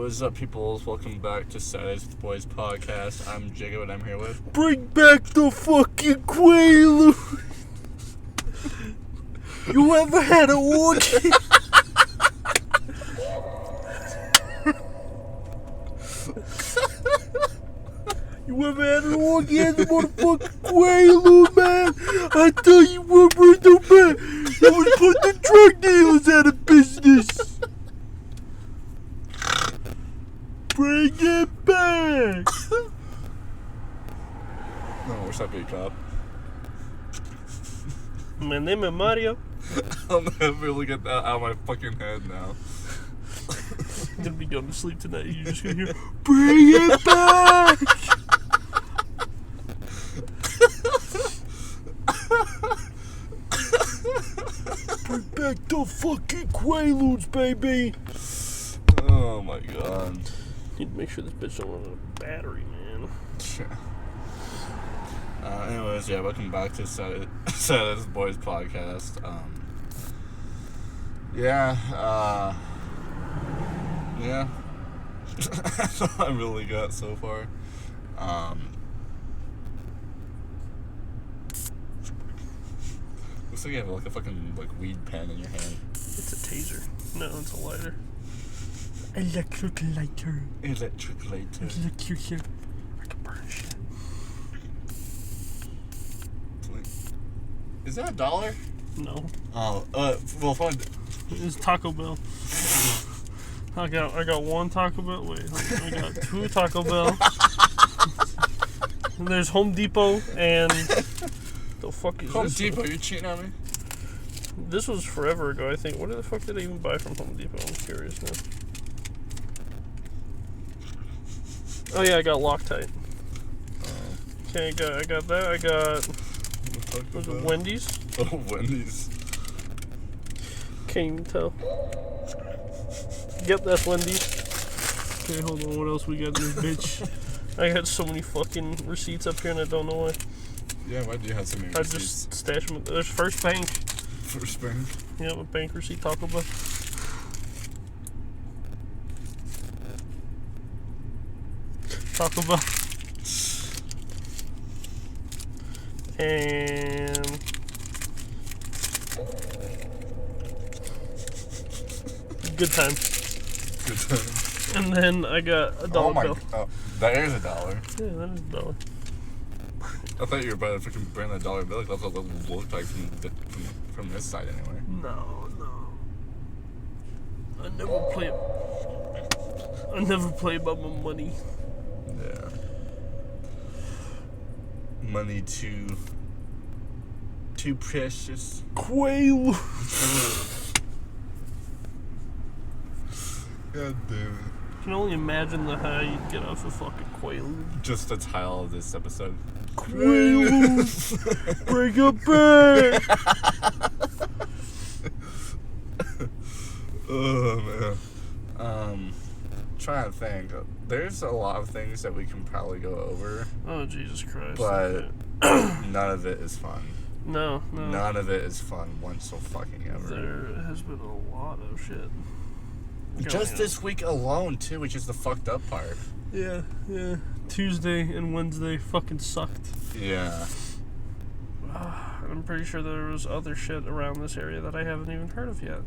What's up, people? Welcome back to Saturdays with the Boys podcast. I'm Jacob, and I'm here with... Bring back the fucking Quaalude! You ever had an orgy? You ever had an orgasm on a fucking Quaalude, man? I tell you what, bring them back. It would put the drug dealers out of business. Bring it back. No, what's up, big cop? My name is Mario. I'll never look at that out of my fucking head now. I'm gonna be going to sleep tonight. You're just gonna hear, bring it back. Bring back the fucking Quaaludes, baby. Oh my god. Need to make sure this bitch don't run out of battery, man. Anyways, yeah, welcome back to Saturdays with the Boys podcast. Yeah. That's all I really got so far. Looks like you have like a fucking weed pen in your hand. It's a taser. No, it's a lighter. Electric lighter. Electric lighter. Electric. I can burn shit. Is that $1? No. Oh, well, fun. It's Taco Bell. I got one Taco Bell. Wait, I got two Taco Bell. And there's Home Depot and the fuck is Home this? Depot, you cheating on me? This was forever ago, I think. What the fuck did I even buy from Home Depot? I'm curious now. Oh yeah, I got Loctite. Okay, I got that. I got was it Wendy's? Oh, Wendy's. Can't even tell. Yep, that's Wendy's. Okay, hold on. What else we got in this bitch? I got so many fucking receipts up here and I don't know why. Yeah, why do you have so many I receipts? just stashed them. There's First Bank. First Bank? Yeah, a bank receipt, Taco Bell. Taco Bell. And good time. Good time. And then I got a dollar bill. Oh, that is $1. Yeah, that is $1. I thought you were about to freaking bring the $1 bill. That's what it looked like from this side anyway. No. I never play about my money. Yeah. Money too precious. Quaalude. God damn it. I can only imagine the high you'd get off a fucking Quaalude. Just the title of this episode. Quaalude. Bring it back. Oh man. Trying to think. There's a lot of things that we can probably go over. Oh Jesus Christ! But none of it is fun. No. None of it is fun once so fucking ever. There has been a lot of shit. Just this week alone too, which is the fucked up part. Yeah. Tuesday and Wednesday fucking sucked. Yeah. I'm pretty sure there was other shit around this area that I haven't even heard of yet.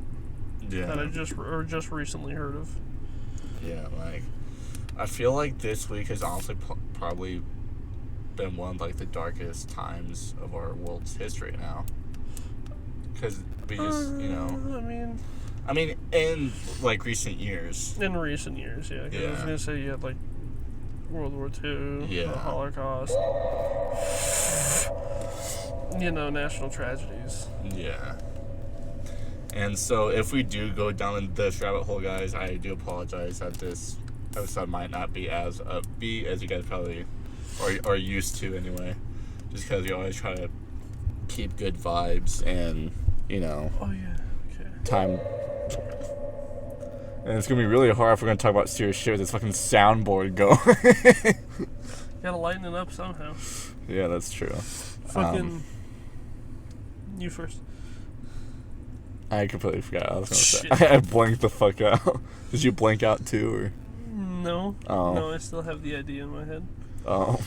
Yeah. That I just recently heard of. Yeah, I feel like this week has honestly probably been one of the darkest times of our world's history now. Because we just, I mean, in recent years. In recent years, yeah. Yeah. I was gonna say you had World War II, Yeah. the Holocaust. National tragedies. Yeah. And so if we do go down this rabbit hole, guys, I do apologize that this episode might not be as upbeat as you guys probably are used to anyway. Just because we always try to keep good vibes and, Oh, yeah. Okay. time. And it's going to be really hard if we're going to talk about serious shit with this fucking soundboard going. Gotta lighten it up somehow. Yeah, that's true. Fucking... you first. I completely forgot what I was going to say. I blanked the fuck out. Did you blank out too, or? No. Oh. No, I still have the idea in my head. Oh.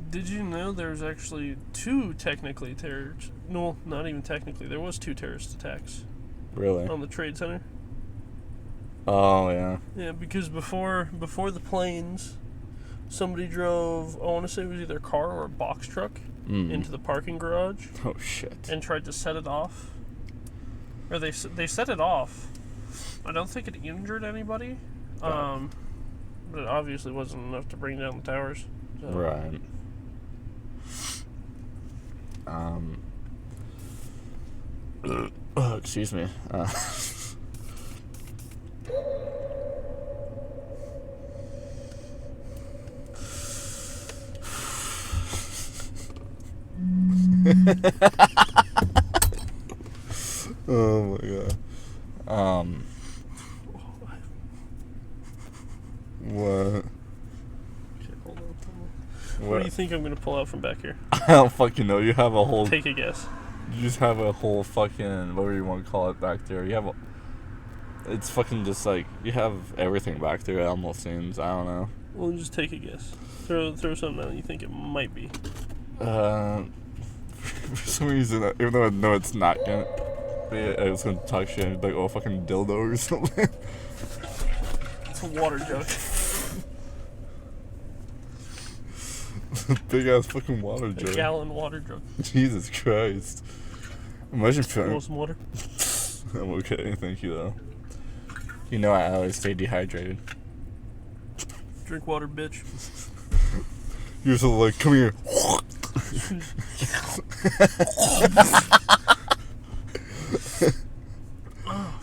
Did you know there's actually two technically terrorist... No, not even technically. There was 2 terrorist attacks Really? on the Trade Center. Oh, yeah. Yeah, because before the planes, somebody drove, I want to say it was either a car or a box truck, into the parking garage. Oh, shit. And tried to set it off. Or they set it off. I don't think it injured anybody. But it obviously wasn't enough to bring down the towers. So. Right. Oh, excuse me. Oh my god. What? Okay, hold on. What do you think I'm gonna pull out from back here? I don't fucking know. You have a whole. Take a guess. You just have a whole fucking whatever you want to call it back there. You have. It's fucking just like you have everything back there. It almost seems. I don't know. Well, just take a guess. Throw something out you think it might be. For some reason, even though I know it's not gonna be, I was gonna talk shit and be like, oh, fucking dildo or something. It's a water jug. Big ass fucking water jug. A gallon water jug. Jesus Christ. Imagine feeling. Want some water? I'm okay, thank you though. You know I always stay dehydrated. Drink water, bitch. You're so like, come here.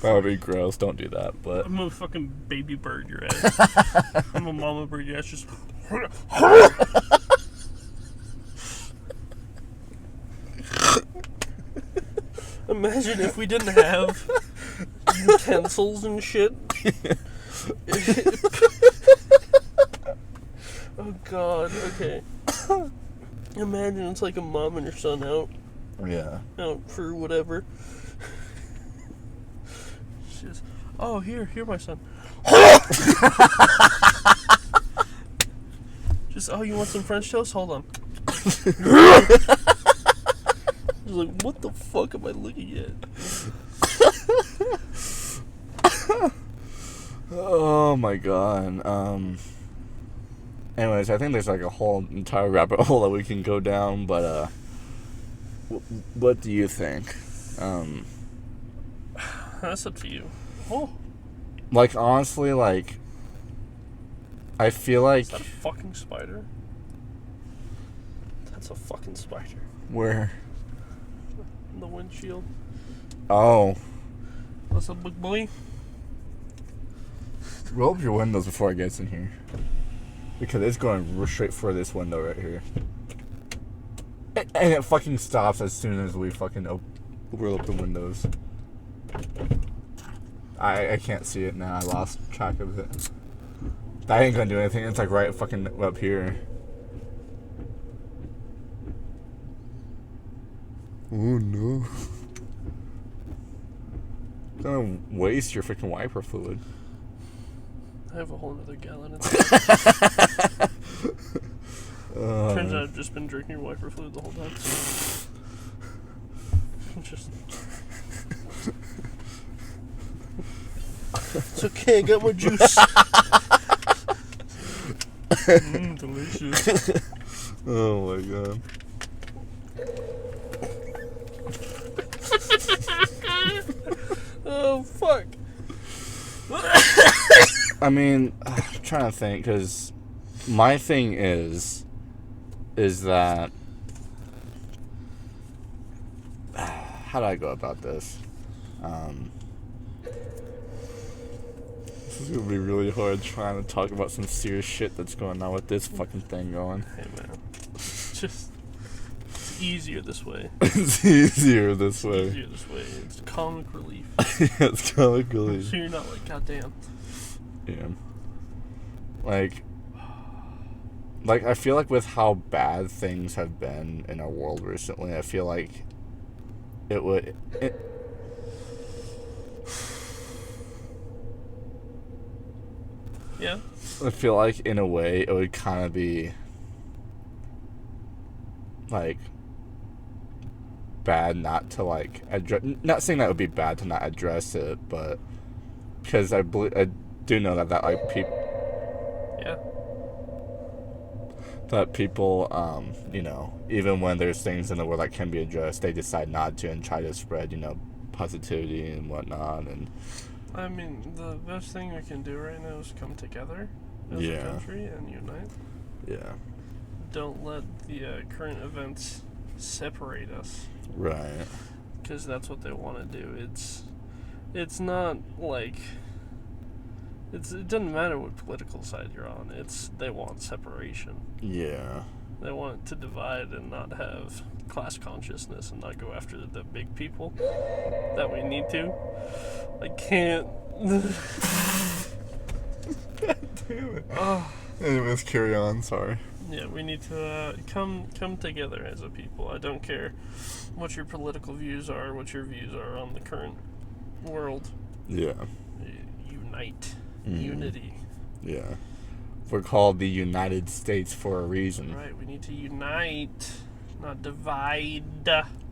That would be gross. Don't do that. But I'm a fucking baby bird your ass. I'm a mama bird your ass. Just. Imagine if we didn't have utensils and shit. Oh god. Okay. Imagine it's like a mom and your son out for whatever. Just, oh, here, my son. Just, oh, you want some French toast? Hold on. Just like, what the fuck am I looking at? oh my god. Anyways, I think there's like a whole entire rabbit hole that we can go down, but what do you think? That's up to you. Oh. Like, honestly, like, I feel like... Is that a fucking spider? That's a fucking spider. Where? In the windshield. Oh. What's up, big boy? Roll up your windows before it gets in here. Because it's going straight for this window right here. And it fucking stops as soon as we fucking roll up the windows. I can't see it now. I lost track of it. That ain't gonna do anything. It's like right fucking up here. Oh no. It's gonna waste your freaking wiper fluid. I have a whole other gallon in there. Turns out I've just been drinking wiper fluid the whole time. Just... It's okay, I got more juice. Delicious. Oh my god. Oh, fuck. I mean, I'm trying to think, because my thing is that... How do I go about this? This is going to be really hard trying to talk about some serious shit that's going on with this fucking thing going. Hey, man. It's easier this way. It's easier this way. It's easier this way. It's comic relief. Yeah, it's comic relief. So you're not like, goddamn. Yeah. Like, I feel like with how bad things have been in our world recently, I feel like it would... Yeah. I feel like, in a way, it would kind of be, like, bad not to, like, address... Not saying that it would be bad to not address it, but... Because I do know that like, Yeah. that people, you know, even when there's things in the world that can be addressed, they decide not to and try to spread, you know, positivity and whatnot. And I mean, the best thing we can do right now is come together as a country and unite. Yeah. Don't let the current events separate us. Right. Because that's what they want to do. It's not like... It doesn't matter what political side you're on. They want separation. Yeah. They want to divide and not have class consciousness and not go after the big people that we need to. I can't. God damn it. Anyways, carry on. Sorry. Yeah, we need to come together as a people. I don't care what your political views are, what your views are on the current world. Yeah. Unite. Unity. Yeah. We're called the United States for a reason. Right, we need to unite, not divide.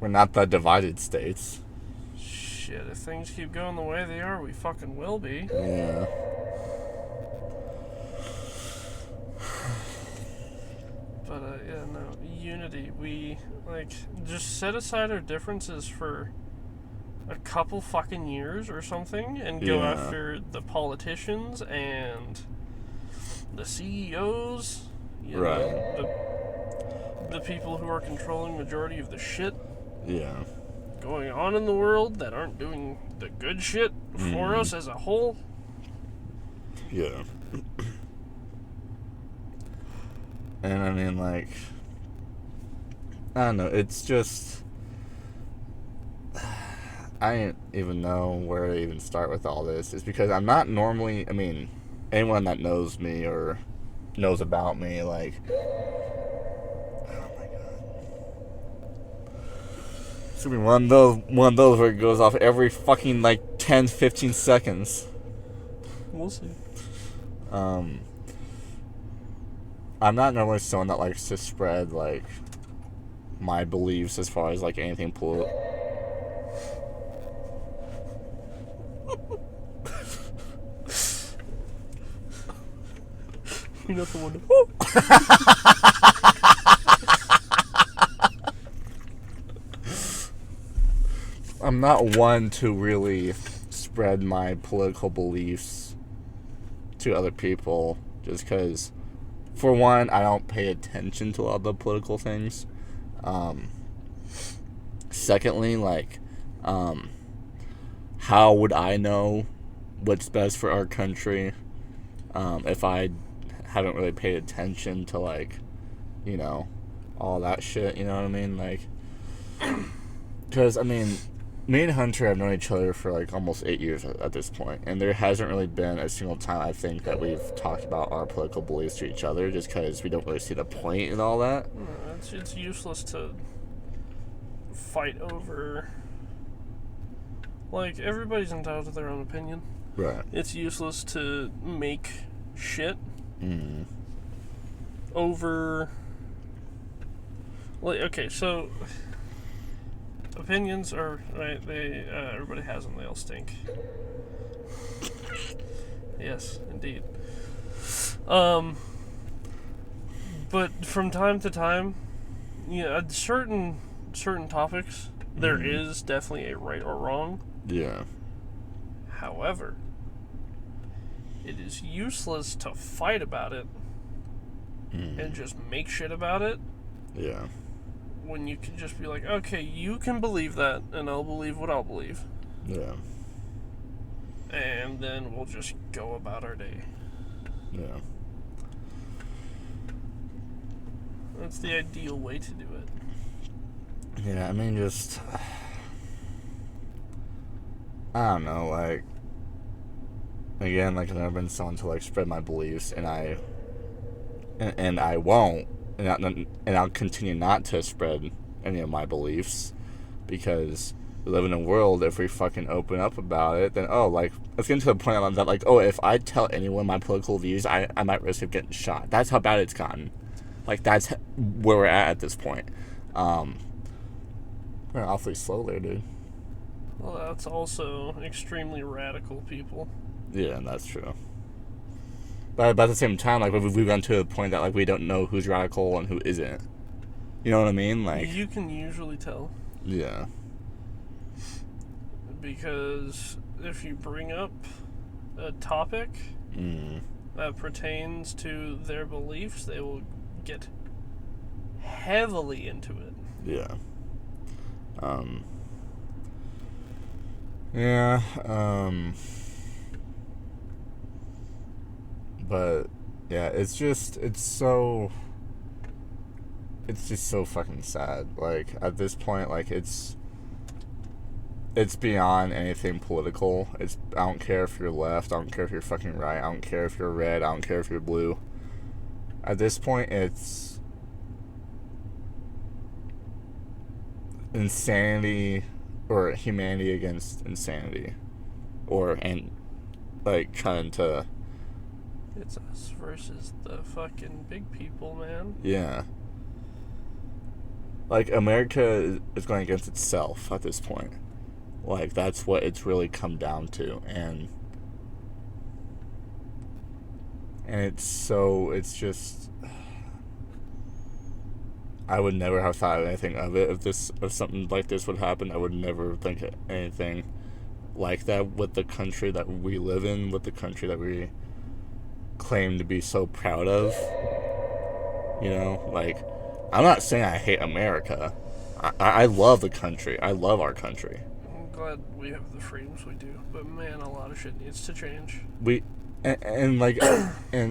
We're not the divided states. Shit, if things keep going the way they are, we fucking will be. Yeah. But, yeah, no, unity. We, just set aside our differences for a couple fucking years or something and go after the politicians and the CEOs, you know, the people who are controlling majority of the shit going on in the world that aren't doing the good shit for us as a whole. Yeah. And I mean, like, I don't know, it's just, I don't even know where to even start with all this. It's because I'm not normally, I mean, anyone that knows me or knows about me, like, oh my god. It's gonna be one of those where it goes off every fucking, 10, 15 seconds. We'll see. I'm not normally someone that likes to spread, my beliefs as far as, anything political. You're not the one to... I'm not one to really spread my political beliefs to other people, just because, for one, I don't pay attention to all the political things. Secondly, how would I know what's best for our country if I haven't really paid attention to, all that shit, you know what I mean? Because, me and Hunter have known each other for almost 8 years at this point, and there hasn't really been a single time I think that we've talked about our political beliefs to each other, just because we don't really see the point in all that. It's useless to fight over. Everybody's entitled to their own opinion. Right. It's useless to make shit over. Okay, so. Opinions are right. They everybody has them. They all stink. Yes, indeed. But from time to time, certain topics, there is definitely a right or wrong. Yeah. However, it is useless to fight about it and just make shit about it. Yeah. When you can just be like, okay, you can believe that, and I'll believe what I'll believe. Yeah. And then we'll just go about our day. Yeah. That's the ideal way to do it. Yeah, just... I don't know, again, I've never been someone to, spread my beliefs, and I won't. And I'll continue not to spread any of my beliefs, because we live in a world, if we fucking open up about it, then, like, let's get to the point that, like, if I tell anyone my political views, I might risk of getting shot. That's how bad it's gotten. Like, that's where we're at this point. We're awfully slow there, dude. Well, that's also extremely radical people. Yeah, that's true. But at the same time, like, we've gotten to the point that, like, we don't know who's radical and who isn't. You know what I mean? Like, you can usually tell. Yeah. Because if you bring up a topic that pertains to their beliefs, they will get heavily into it. Yeah. But yeah, it's just so fucking sad. Like, at this point, like, it's beyond anything political. I don't care if you're left, I don't care if you're fucking right, I don't care if you're red, I don't care if you're blue. At this point, it's insanity or humanity against insanity, like, trying to. It's us versus the fucking big people, man. Yeah. Like, America is going against itself at this point. Like, that's what it's really come down to. And it's just, I would never have thought of anything of it if something like this would happen. I would never think of anything like that with the country that we live in, with the country that we claim to be so proud of. You know, like, I'm not saying I hate America. I love the country. I love our country. I'm glad we have the freedoms we do, but man, a lot of shit needs to change. And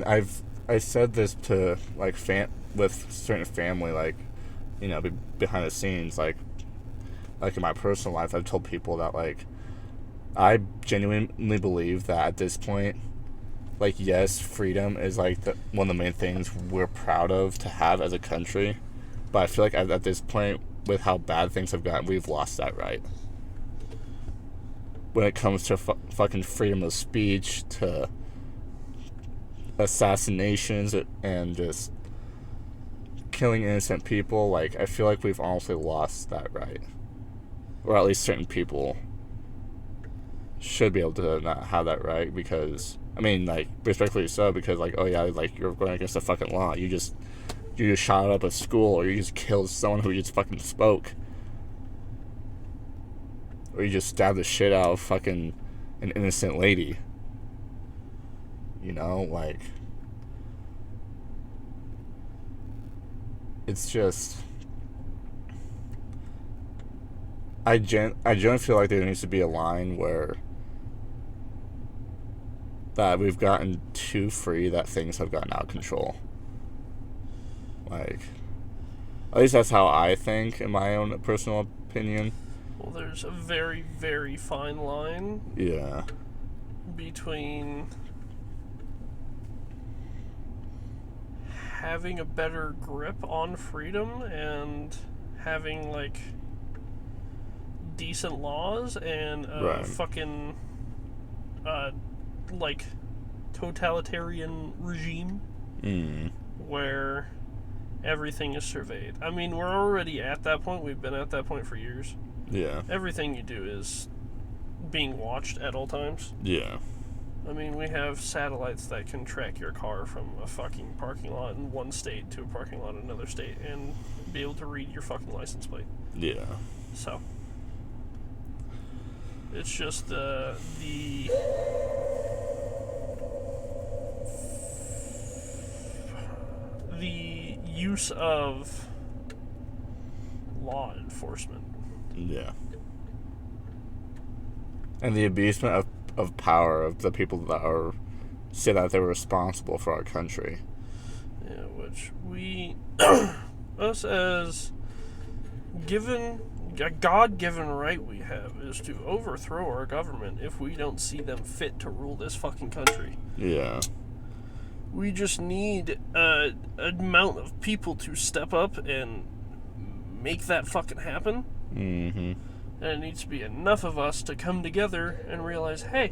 I said this to, like, with certain family, like, you know, behind the scenes, like in my personal life, I've told people that, like, I genuinely believe that at this point, like, yes, freedom is, like, one of the main things we're proud of to have as a country, but I feel like at this point, with how bad things have gotten, we've lost that right. When it comes to fucking freedom of speech, to assassinations, and just killing innocent people, like, I feel like we've honestly lost that right. Or at least certain people should be able to not have that right, because, I mean, like, respectfully so, because, like, oh yeah, like, you're going against the fucking law. You just shot up a school, or you just killed someone who just fucking spoke. Or you just stabbed the shit out of fucking an innocent lady. You know, like, it's just, I generally feel like there needs to be a line where that we've gotten too free, that things have gotten out of control. Like, at least that's how I think, in my own personal opinion. Well, there's a very, very fine line. Yeah. Between having a better grip on freedom and having, like, decent laws and a fucking like, totalitarian regime where everything is surveyed. I mean, we're already at that point. We've been at that point for years. Yeah. Everything you do is being watched at all times. Yeah. I mean, we have satellites that can track your car from a fucking parking lot in one state to a parking lot in another state and be able to read your fucking license plate. Yeah. So, it's just the use of law enforcement. Yeah. And the abusement of power of the people that say that they're responsible for our country. Yeah, which we, us as a God-given right we have is to overthrow our government if we don't see them fit to rule this fucking country. Yeah. We just need an amount of people to step up and make that fucking happen. Mm-hmm. And it needs to be enough of us to come together and realize, hey,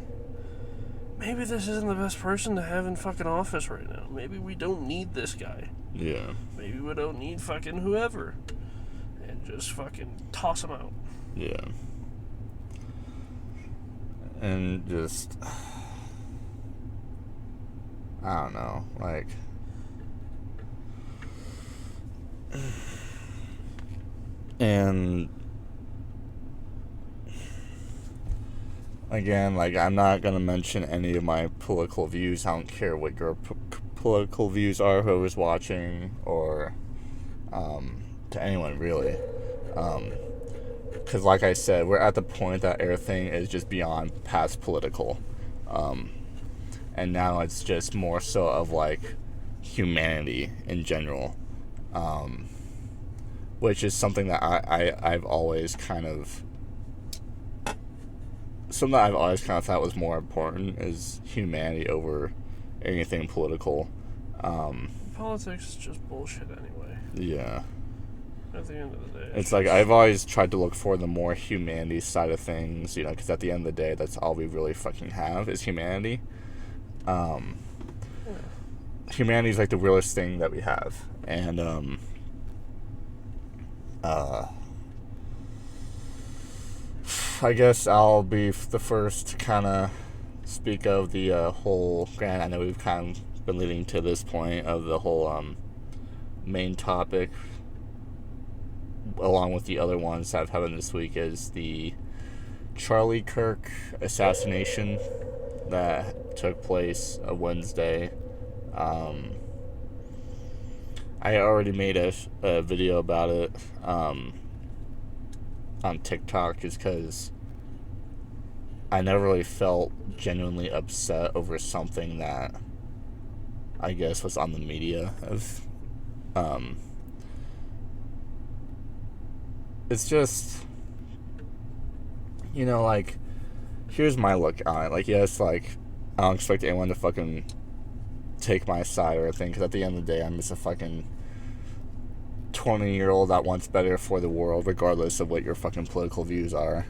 maybe this isn't the best person to have in fucking office right now. Maybe we don't need this guy. Yeah. Maybe we don't need fucking whoever. And just fucking toss him out. Yeah. And just, I don't know, like, and again, like, I'm not going to mention any of my political views. I don't care what your political views are, whoever's watching, or to anyone, really. Because, like I said, we're at the point that everything is just beyond past political. And now it's just more so of, like, humanity in general. Which is something that I've always kind of... Something that I've always kind of thought was more important is humanity over anything political. Politics is just bullshit anyway. Yeah. At the end of the day. It's like, I've always tried to look for the more humanity side of things, you know, because at the end of the day, that's all we really fucking have is humanity. Humanity is like the realest thing that we have. And, I guess I'll be the first to kind of speak of the whole, granted, I know we've kind of been leading to this point of the whole main topic, along with the other ones that have happened this week, is the Charlie Kirk assassination that took place Wednesday. I already made a video about it on TikTok, just because I never really felt genuinely upset over something that I guess was on the media. It's just, you know, like, here's my look on it. Like, yes, like, I don't expect anyone to fucking take my side or anything, because at the end of the day, I'm just a fucking 20-year-old that wants better for the world, regardless of what your fucking political views are.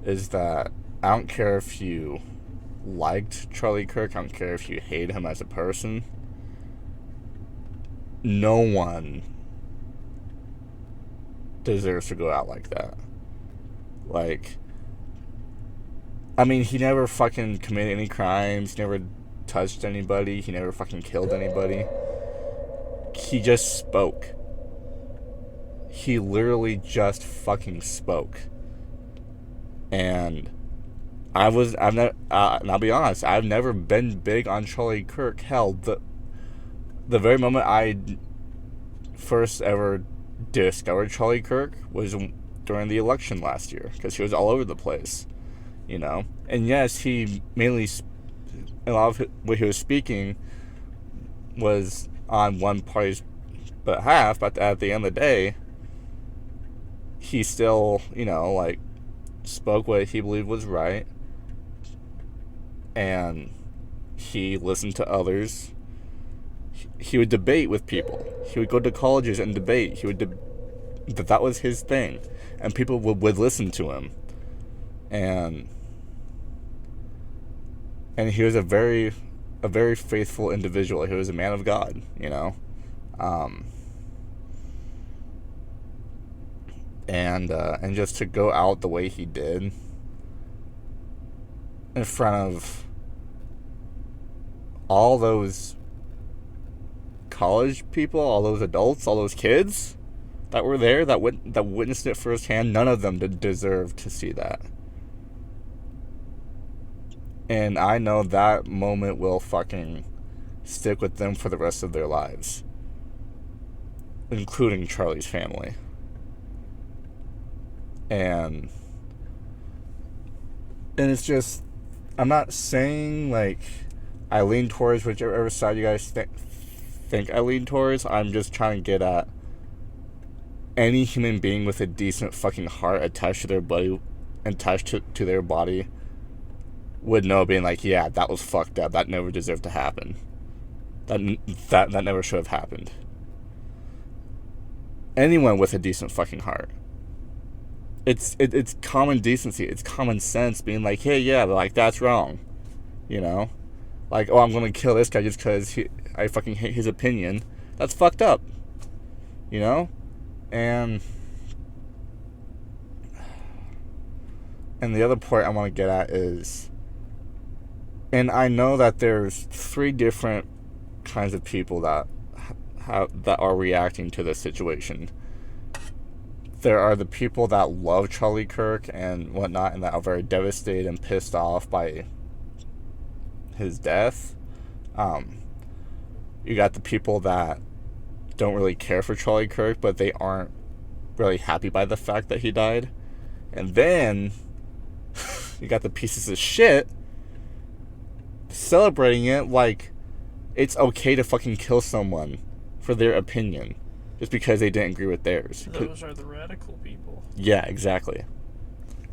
Is that I don't care if you liked Charlie Kirk, I don't care if you hate him as a person. No one deserves to go out like that. Like, I mean, he never fucking committed any crimes, he never touched anybody, he never fucking killed anybody. He just spoke. He literally just fucking spoke. And I've never, and I'll be honest, I've never been big on Charlie Kirk. Hell, the very moment I first ever discovered Charlie Kirk was during the election last year, because he was all over the place, you know. And yes, he mainly, a lot of what he was speaking was on one party's behalf, but at the end of the day, he still, you know, like, spoke what he believed was right, and he listened to others. He would debate with people. He would go to colleges and debate. He would that was his thing, and people would listen to him. And he was a very faithful individual. He was a man of God, you know. And just to go out the way he did in front of all those college people, all those adults, all those kids that were there, that witnessed it firsthand, none of them deserve to see that. And I know that moment will fucking stick with them for the rest of their lives, including Charlie's family. And it's just, I'm not saying, like, I lean towards whichever side you guys think I lean towards. I'm just trying to get at any human being with a decent fucking heart attached to their body, attached to their body, would know, being like, yeah, that was fucked up. That never deserved to happen. That never should have happened. Anyone with a decent fucking heart it's common decency. It's common sense being like, hey, yeah, like, that's wrong. You know? Like, oh, I'm going to kill this guy just because I fucking hate his opinion. That's fucked up. You know? And the other point I want to get at is, and I know that there's 3 different kinds of people that are reacting to this situation. There are the people that love Charlie Kirk and whatnot, and that are very devastated and pissed off by his death. You got the people that don't really care for Charlie Kirk, but they aren't really happy by the fact that he died. And then you got the pieces of shit celebrating it like it's okay to fucking kill someone for their opinion just because they didn't agree with theirs. Those are the radical people. Yeah, exactly.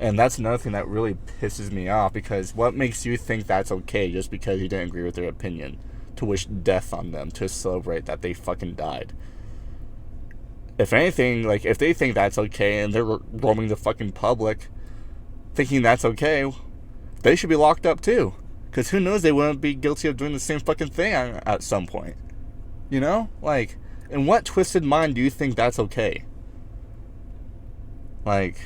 And that's another thing that really pisses me off, because what makes you think that's okay just because you didn't agree with their opinion? To wish death on them, to celebrate that they fucking died. If anything, like, if they think that's okay and they're roaming the fucking public thinking that's okay, they should be locked up too. Because who knows, they wouldn't be guilty of doing the same fucking thing at some point. You know? Like, in what twisted mind do you think that's okay? Like,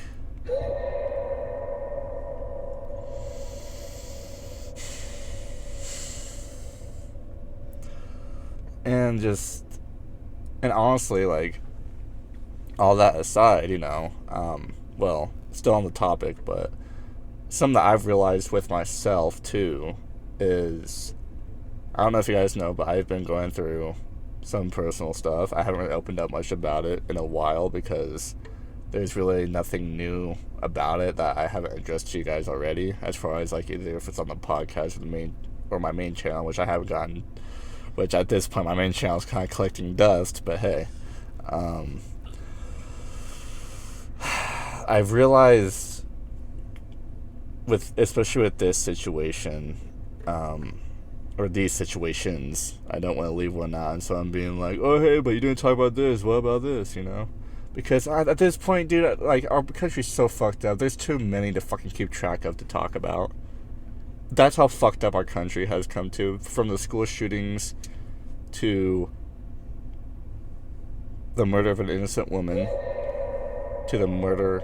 and honestly, like, all that aside, you know, well, still on the topic, but something that I've realized with myself too is, I don't know if you guys know, but I've been going through some personal stuff. I haven't really opened up much about it in a while because there's really nothing new about it that I haven't addressed to you guys already, as far as, like, either if it's on the podcast or my main channel, which I haven't gotten, which at this point my main channel is kind of collecting dust, but hey, I've realized, especially with this situation, or these situations, I don't want to leave one out, and so I'm being like, oh, hey, but you didn't talk about this, what about this, you know? Because at this point, dude, like, our country's so fucked up, there's too many to fucking keep track of to talk about. That's how fucked up our country has come to, from the school shootings to the murder of an innocent woman to the murder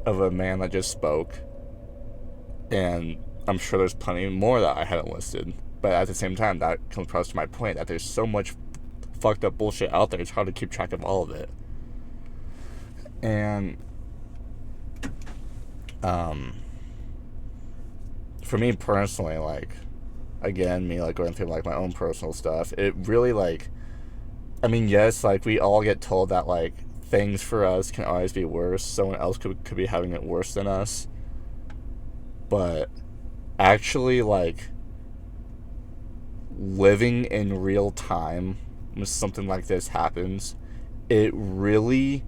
of a man that just spoke. And I'm sure there's plenty more that I haven't listed. But at the same time, that comes across to my point that there's so much fucked up bullshit out there, it's hard to keep track of all of it. And for me personally, like, again, me, like, going through, like, my own personal stuff, it really, like, I mean, yes, like, we all get told that, like, things for us can always be worse, someone else could be having it worse than us, but actually, like, living in real time when something like this happens, it really,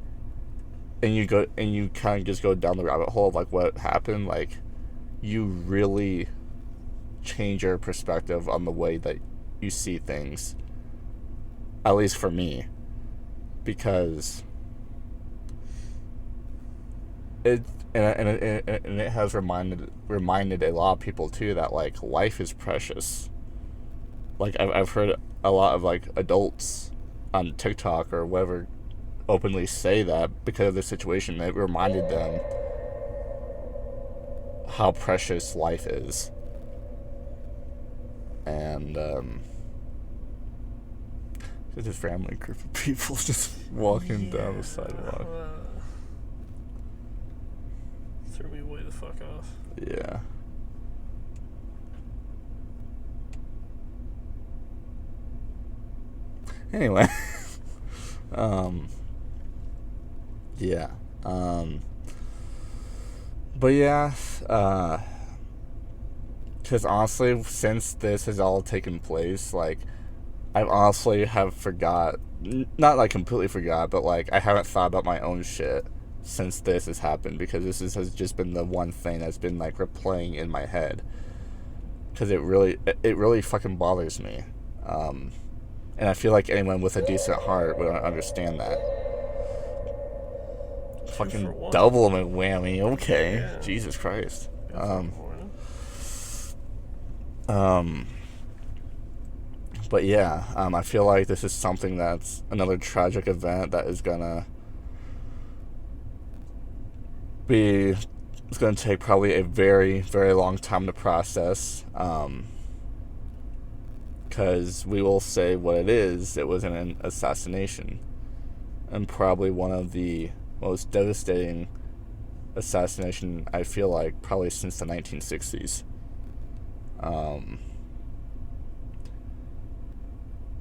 and you kind of just go down the rabbit hole of, like, what happened, like, you really change your perspective on the way that you see things, at least for me, because it has reminded a lot of people too that, like, life is precious. Like, I've heard a lot of, like, adults on TikTok or whatever openly say that because of this situation, it reminded them how precious life is. And there's this family group of people just walking down the sidewalk. Threw me way the fuck off. Yeah. Anyway, yeah, but yeah, because honestly, since this has all taken place, like, I honestly have not, like, completely forgot, but, like, I haven't thought about my own shit since this has happened, because has just been the one thing that's been, like, replaying in my head, because it really fucking bothers me. And I feel like anyone with a decent heart would understand that. fucking double McWhammy. Okay, Yeah. Jesus Christ. Good But yeah, I feel like this is something that's another tragic event that is gonna be. It's gonna take probably a very, very long time to process. Because we will say what it is. It was an assassination, and probably one of the most devastating assassination I feel like probably since the 1960s.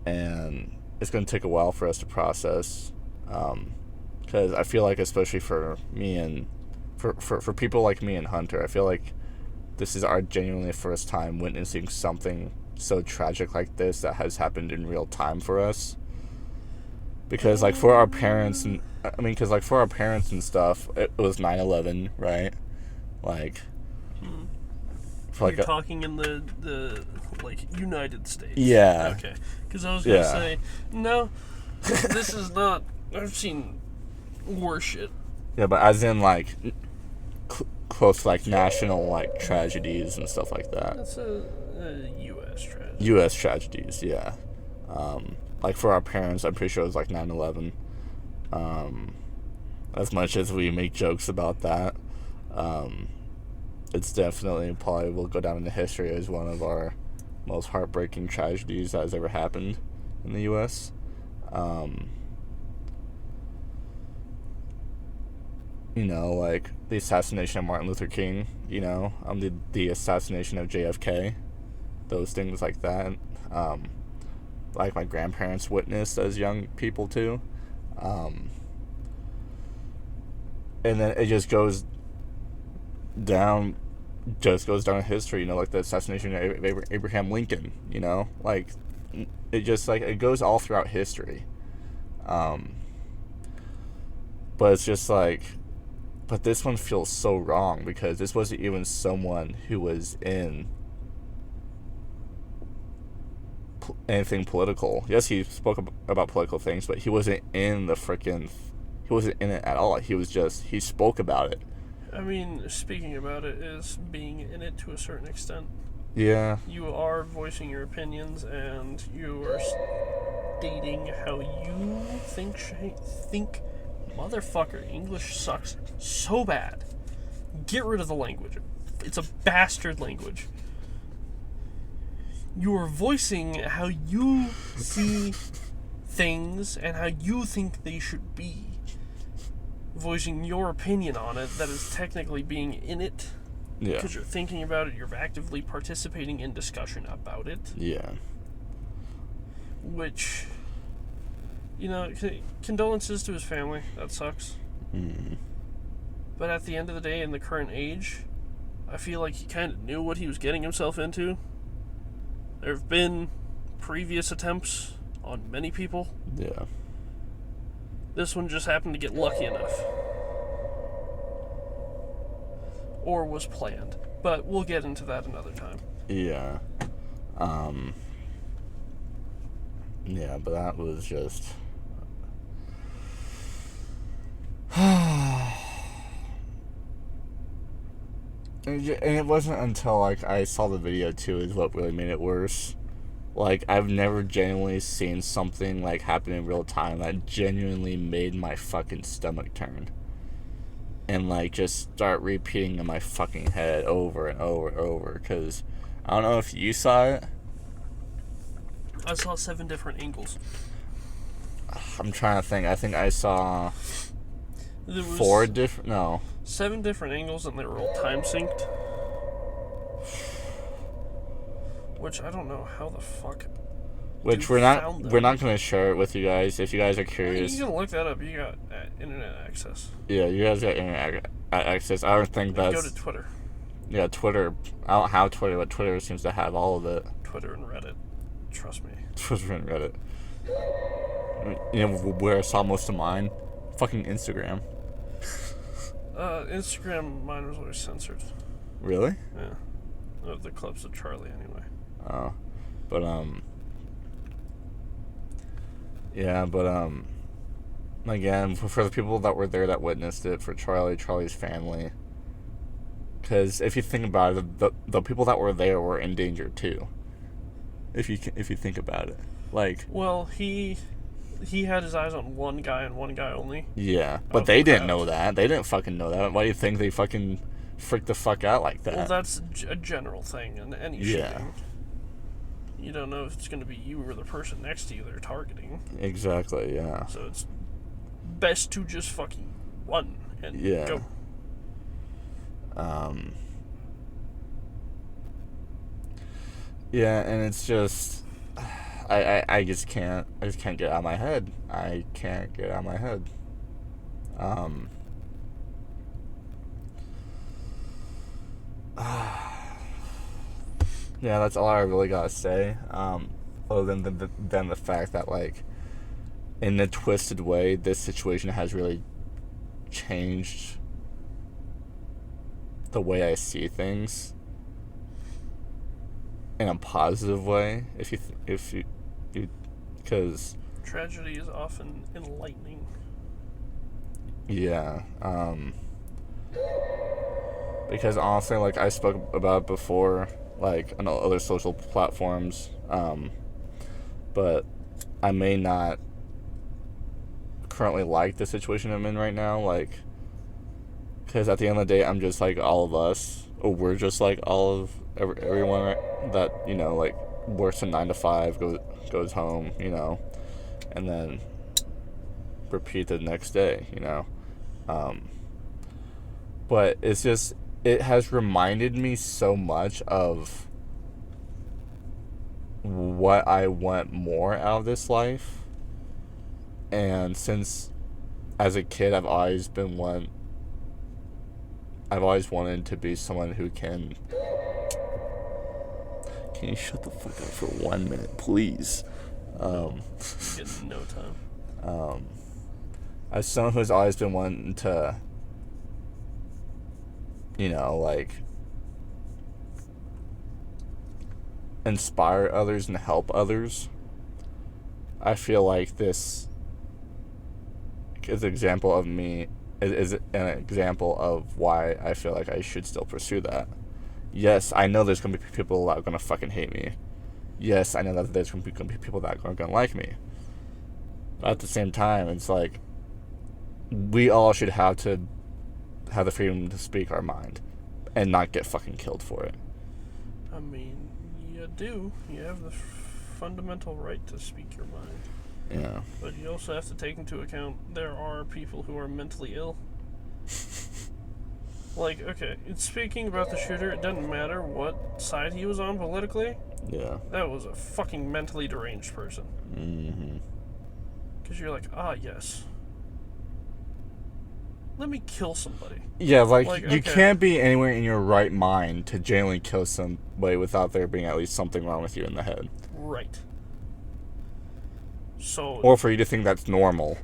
And it's going to take a while for us to process, because I feel like, especially for me and for people like me and Hunter, I feel like this is our genuinely first time witnessing something so tragic like this that has happened in real time for us. Because like for our parents and for our parents and stuff, it was 9/11, right? Like, for like you're talking in the like United States. Yeah. Okay. Because I was gonna say no, this is not. I've seen worse shit. Yeah, but as in like close to like national like tragedies and stuff like that. That's a U.S. tragedy. U.S. tragedies, yeah. Like for our parents, I'm pretty sure it was like 9/11. As much as we make jokes about that, it's definitely probably will go down into history as one of our most heartbreaking tragedies that has ever happened in the U.S. You know, like the assassination of Martin Luther King, you know, the assassination of JFK, those things like that. Like my grandparents witnessed as young people too. And then it just goes down in history, you know, like the assassination of Abraham Lincoln, you know, like it just like it goes all throughout history. But it's just like, but this one feels so wrong because this wasn't even someone who was in anything political. Yes, he spoke about political things, but he wasn't in it at all. He spoke about it. I mean, speaking about it is being in it to a certain extent. Yeah. You are voicing your opinions and you are stating how you think. Motherfucker, English sucks so bad. Get rid of the language. It's a bastard language. You are voicing how you see things and how you think they should be. Voicing your opinion on it that is technically being in it. Yeah. Because you're thinking about it, you're actively participating in discussion about it. Yeah. Which, you know, condolences to his family. That sucks. Mm. But at the end of the day, in the current age, I feel like he kind of knew what he was getting himself into. There have been previous attempts on many people. Yeah. This one just happened to get lucky enough. Or was planned. But we'll get into that another time. Yeah. Yeah, but that was just... And it wasn't until like I saw the video too is what really made it worse. Like, I've never genuinely seen something like happen in real time that genuinely made my fucking stomach turn. And like just start repeating in my fucking head over and over and over. Because I don't know if you saw it. I saw 7 different angles. I'm trying to think. I think I saw 4 different... No. 7 different angles and they were all time synced. Which I don't know how the fuck. Which we're not going to share it with you guys if you guys are curious. You can look that up. You got internet access. Yeah, you guys got internet access. I don't think that's... Go to Twitter. Yeah, Twitter. I don't have Twitter, but Twitter seems to have all of it. Twitter and Reddit. Trust me. Twitter and Reddit. You know where I saw most of mine? Fucking Instagram. Instagram, mine was always censored. Really? Yeah. The clips of Charlie, anyway. Oh. But, yeah, but, again, for the people that were there that witnessed it, for Charlie's family. Because if you think about it, the people that were there were in danger too. If you think about it, like. Well, he had his eyes on one guy and one guy only. Yeah, but they didn't know that. They didn't fucking know that. Why do you think they fucking freaked the fuck out like that? Well, that's a general thing in any shooting. You don't know if it's going to be you or the person next to you they're targeting. Exactly, yeah. So it's best to just fucking run and go. Yeah, and it's just I just can't get it out of my head. I can't get it out of my head. Yeah, that's all I really gotta say. Other than the fact that, like, in a twisted way, this situation has really changed the way I see things in a positive way. If you, because tragedy is often enlightening. Yeah. Because honestly, like, I spoke about it before, like, on other social platforms, but I may not currently like the situation I'm in right now, like, because at the end of the day, I'm just like all of us, or we're just like all of everyone, right, that, you know, like, works a 9 to 5, goes home, you know, and then repeat the next day, you know. But it's just, it has reminded me so much of what I want more out of this life. And since as a kid I've always wanted to be someone who can you shut the fuck up for 1 minute, please? In no time. As someone who's always been wanting to, you know, like, inspire others and help others, I feel like this is an example of me, is an example of why I feel like I should still pursue that. Yes, I know there's going to be people that are going to fucking hate me. Yes, I know that there's going to be people that aren't going to like me. But at the same time, it's like, we all should have the freedom to speak our mind and not get fucking killed for it. I mean, you do. You have the fundamental right to speak your mind. Yeah. But you also have to take into account there are people who are mentally ill. Like, okay, speaking about the shooter, it doesn't matter what side he was on politically. Yeah. That was a fucking mentally deranged person. Mm-hmm. Because you're like, yes. Let me kill somebody. Yeah, like you okay. can't be anywhere in your right mind to genuinely kill somebody without there being at least something wrong with you in the head. Right. So. Or for you to think that's normal.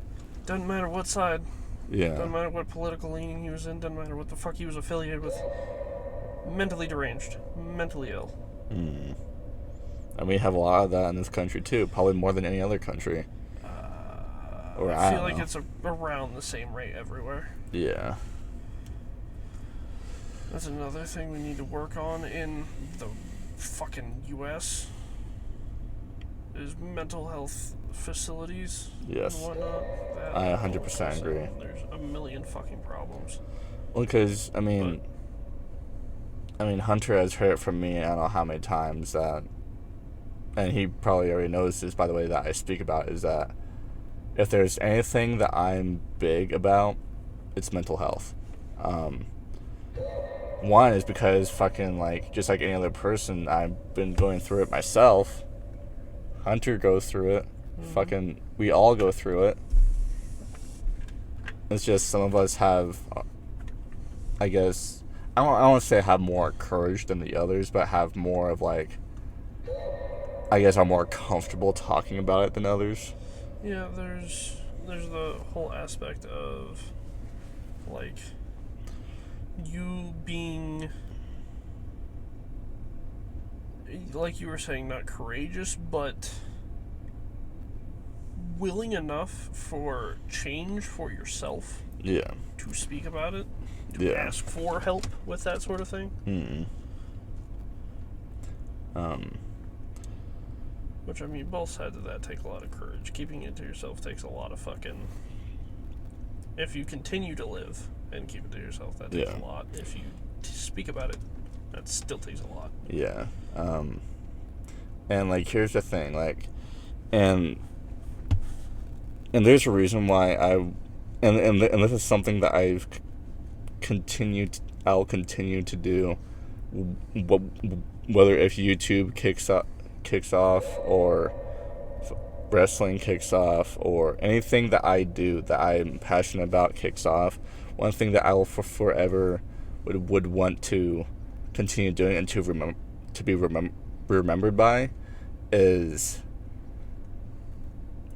Doesn't matter what side. Yeah. Doesn't matter what political leaning he was in. Doesn't matter what the fuck he was affiliated with. Mentally deranged. Mentally ill. Mm. And we have a lot of that in this country too. Probably more than any other country. I feel like it's around the same rate everywhere. Yeah. That's another thing we need to work on in the fucking U.S. is mental health facilities. Yes. And whatnot. I 100% agree. There's a million fucking problems. Well, because, I mean, Hunter has heard it from me, I don't know how many times, that, and he probably already knows this by the way that I speak about, is that if there's anything that I'm big about, it's mental health. One is because fucking, like, just like any other person, I've been going through it myself. Hunter goes through it. Mm-hmm. Fucking, we all go through it. It's just some of us have, I guess, I don't want to say have more courage than the others, but have more of, like, I guess are more comfortable talking about it than others. Yeah, there's the whole aspect of, like, you being, like you were saying, not courageous, but willing enough for change for yourself Yeah. to speak about it, to ask for help with that sort of thing. Which, I mean, both sides of that take a lot of courage. Keeping it to yourself takes a lot of fucking... If you continue to live and keep it to yourself, that takes a lot. If you speak about it, that still takes a lot. Yeah. And, like, here's the thing, like, and there's a reason why and this is something that I'll continue to do, whether if YouTube kicks off or wrestling kicks off or anything that I do that I'm passionate about kicks off. One thing that I will forever would want to continue doing and to be remembered by is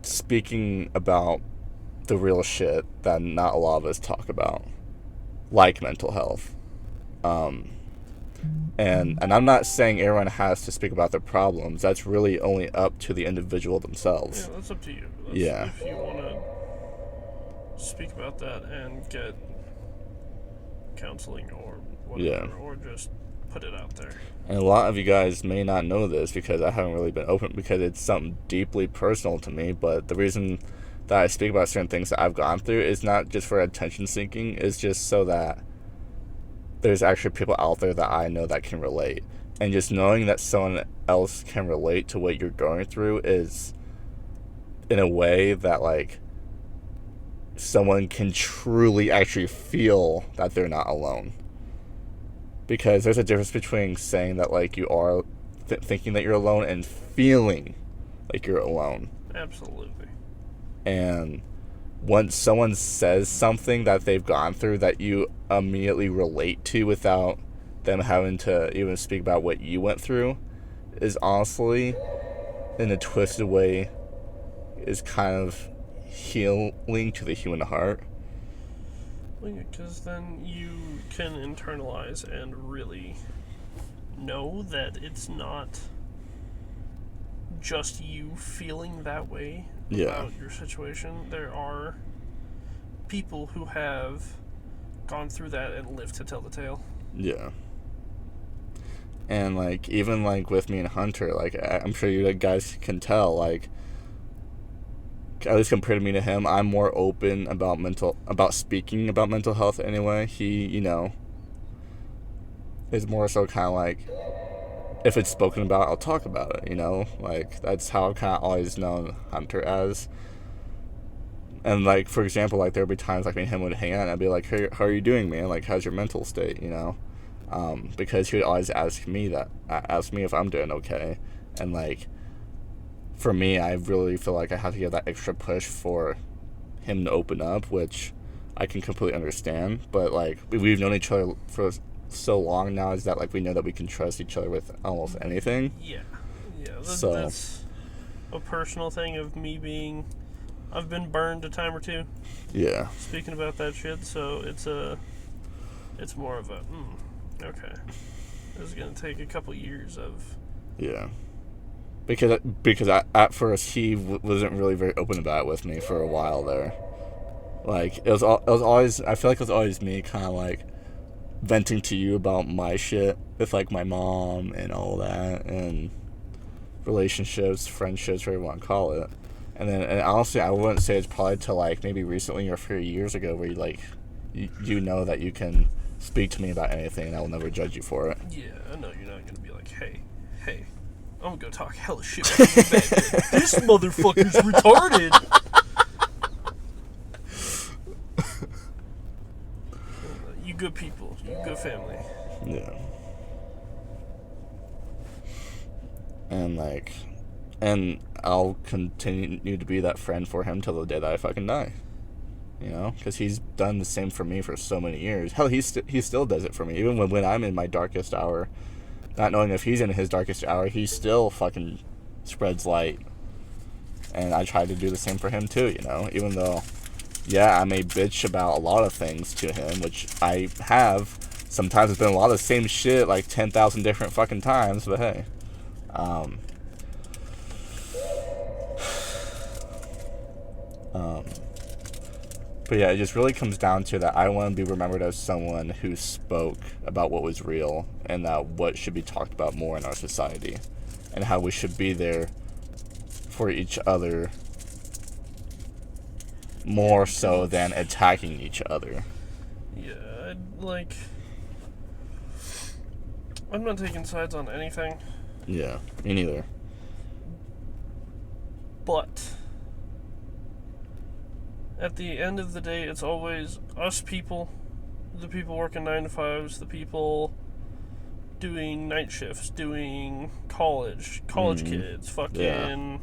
speaking about the real shit that not a lot of us talk about, like mental health. And I'm not saying everyone has to speak about their problems. That's really only up to the individual themselves. Yeah, that's up to you. If you want to speak about that and get counseling or whatever, or just put it out there. And a lot of you guys may not know this because I haven't really been open, because it's something deeply personal to me, but the reason that I speak about certain things that I've gone through is not just for attention seeking, it's just so that there's actually people out there that I know that can relate. And just knowing that someone else can relate to what you're going through is, in a way that, like, someone can truly actually feel that they're not alone. Because there's a difference between saying that, like, you are thinking that you're alone and feeling like you're alone. Absolutely. And once someone says something that they've gone through that you immediately relate to without them having to even speak about what you went through, is honestly, in a twisted way, is kind of healing to the human heart. Well, yeah, because then you can internalize and really know that it's not just you feeling that way about your situation. There are people who have gone through that and lived to tell the tale. Yeah. And, like, even, like, with me and Hunter, like, I'm sure you guys can tell, like, at least compared to me to him, I'm more open about speaking about mental health anyway. He, you know, is more so kind of like, if it's spoken about, I'll talk about it, you know? Like, that's how I've kind of always known Hunter as. And, like, for example, like, there'd be times, like, me and him would hang out, and I'd be like, hey, how are you doing, man? Like, how's your mental state, you know? Because he would always ask me if I'm doing okay. And, like, for me, I really feel like I have to give that extra push for him to open up, which I can completely understand. But, like, we've known each other for so long now, is that, like, we know that we can trust each other with almost anything. Yeah. That's a personal thing of me being... I've been burned a time or two. Yeah. Speaking about that shit, so it's more of a, okay. This is going to take a couple years of... Yeah. Because at first he wasn't really very open about it with me for a while there. Like, it was always, I feel like it was always me kind of, like, venting to you about my shit with, like, my mom and all that, and relationships, friendships, whatever you want to call it. And honestly, I wouldn't say it's probably till, like, maybe recently or a few years ago where you know that you can speak to me about anything and I will never judge you for it. Yeah, I know you're not going to be like, hey, I'm going to go talk hella shit about you back there. This motherfucker's retarded. You good people. You good family. Yeah. And I'll continue to be that friend for him till the day that I fucking die. You know? Because he's done the same for me for so many years. Hell, he still does it for me. Even when I'm in my darkest hour, not knowing if he's in his darkest hour, he still fucking spreads light. And I try to do the same for him too, you know? Even though, yeah, I may bitch about a lot of things to him, which I have. Sometimes it's been a lot of the same shit, like 10,000 different fucking times, but hey. But yeah, it just really comes down to that I want to be remembered as someone who spoke about what was real and that what should be talked about more in our society and how we should be there for each other more so than attacking each other. Yeah, I'm not taking sides on anything. Yeah, me neither. But at the end of the day, it's always us people, the people working 9 to 5s, the people doing night shifts, doing college kids, fucking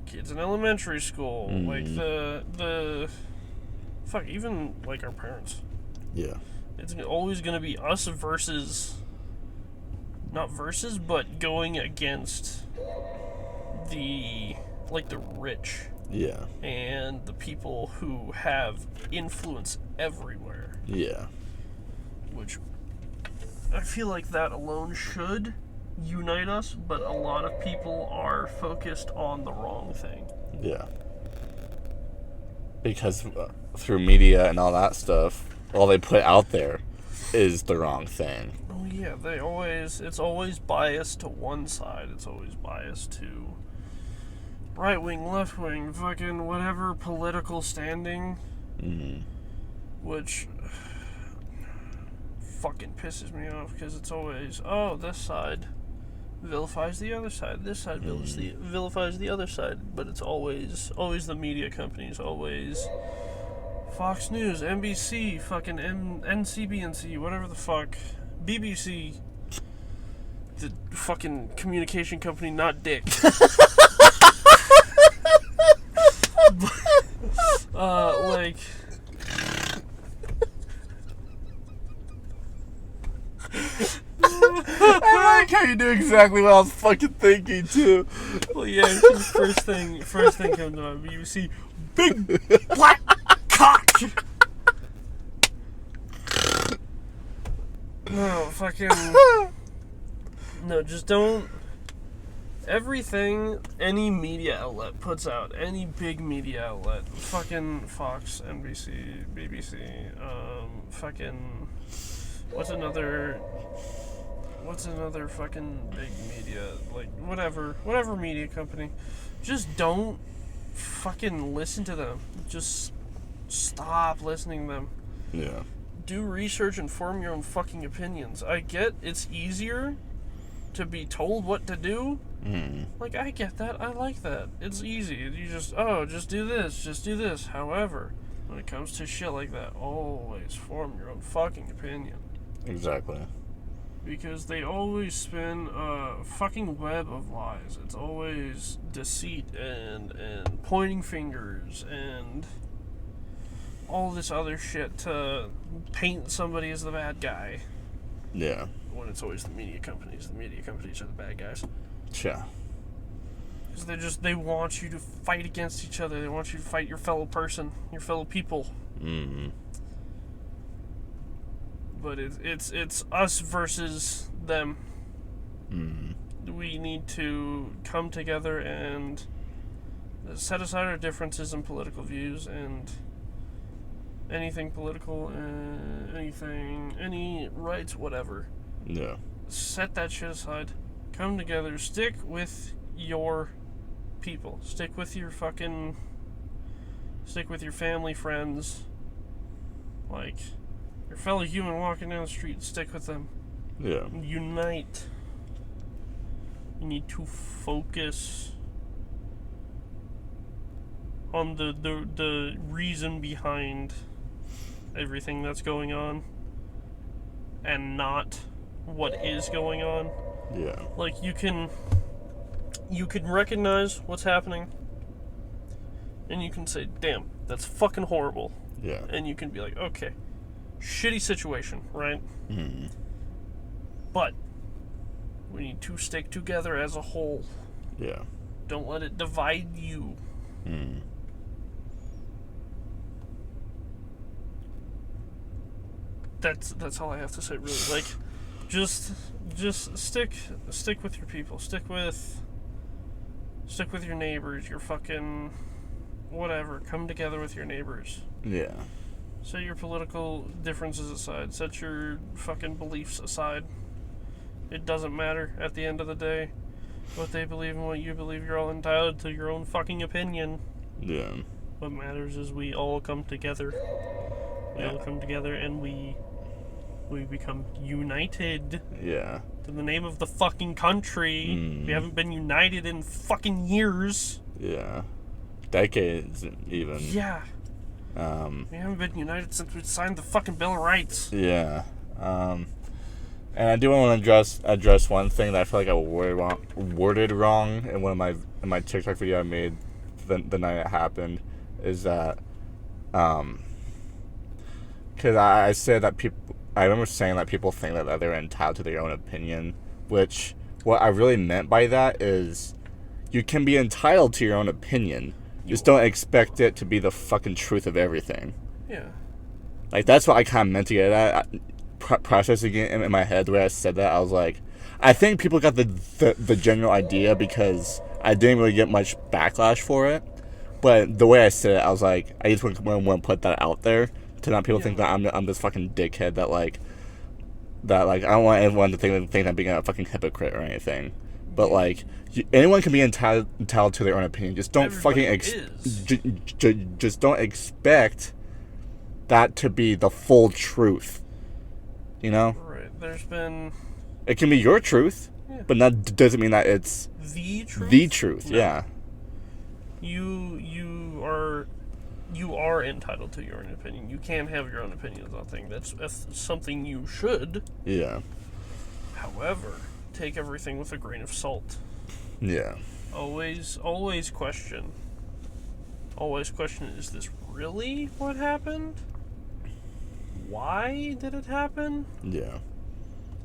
kids in elementary school, like the fuck, even like our parents. Yeah. It's always gonna be us versus, not versus, but going against the rich. Yeah. And the people who have influence everywhere. Yeah. Which I feel like that alone should unite us, but a lot of people are focused on the wrong thing. Yeah. Because through media and all that stuff, all they put out there is the wrong thing. Oh yeah, it's always biased to one side. It's always biased to right wing, left wing, fucking whatever political standing. Which fucking pisses me off because it's always, oh, this side vilifies the other side, this side vilifies the other side, but it's always the media companies, always Fox News, NBC, fucking NCBNC, whatever the fuck, BBC, the fucking communication company, not Dick. Like, I like how you knew exactly what I was fucking thinking too. well, yeah, first thing comes to mind. You see big black cock. No, fucking. No, just don't. Everything any media outlet puts out, any big media outlet, fucking Fox, NBC, BBC, fucking. What's another fucking big media, like whatever media company, just don't fucking listen to them. Just stop listening to them. Yeah. Do research and form your own fucking opinions. I get it's easier to be told what to do. Like, I get that. I like that. It's easy. You just do this. However, when it comes to shit like that, always form your own fucking opinion. Exactly. Because they always spin a fucking web of lies. It's always deceit and pointing fingers and all this other shit to paint somebody as the bad guy. Yeah. When it's always the media companies. The media companies are the bad guys. Yeah. Because they want you to fight against each other. They want you to fight your fellow person, your fellow people. But it's us versus them. We need to come together and set aside our differences in political views and anything political, any rights, whatever. Yeah. Set that shit aside. Come together. Stick with your people. Stick with your family, friends. Like, your fellow human walking down the street. Stick with them. Yeah. Unite. You need to focus on the reason behind everything that's going on and not what is going on. Yeah. Like, you can recognize what's happening and you can say, damn, that's fucking horrible. Yeah. And you can be like, okay, shitty situation, right? But we need to stick together as a whole. Yeah. Don't let it divide you. That's all I have to say, really. Like, just stick with your people. Stick with your neighbors, your fucking whatever. Come together with your neighbors. Yeah. Set your political differences aside. Set your fucking beliefs aside. It doesn't matter at the end of the day what they believe and what you believe. You're all entitled to your own fucking opinion. Yeah. What matters is we all come together. We all come together and we become united. Yeah. To the name of the fucking country. We haven't been united in fucking years. Yeah. Decades, even. Yeah. We haven't been united since we signed the fucking Bill of Rights. Yeah. And I do want to address one thing that I feel like I worded wrong in one of my TikTok video I made the night it happened, is that because I said that I remember saying that people think that they're entitled to their own opinion, which what I really meant by that is you can be entitled to your own opinion, just don't expect it to be the fucking truth of everything. Yeah. Like, that's what I kind of meant to get at. Processing it in my head the way I said that, I was like, I think people got the general idea because I didn't really get much backlash for it. But the way I said it, I was like, I just want to put that out there to not people think that I'm this fucking dickhead that I don't want everyone to think I'm being a fucking hypocrite or anything. But like, anyone can be entitled to their own opinion. Just don't just don't expect that to be the full truth. You know? Right. There's been... It can be your truth, but that doesn't mean that it's... The truth? The truth, no. Yeah. You are entitled to your own opinion. You can have your own opinions on things. That's something you should. Yeah. However, take everything with a grain of salt. Yeah. Always question. Always question, is this really what happened? Why did it happen? Yeah.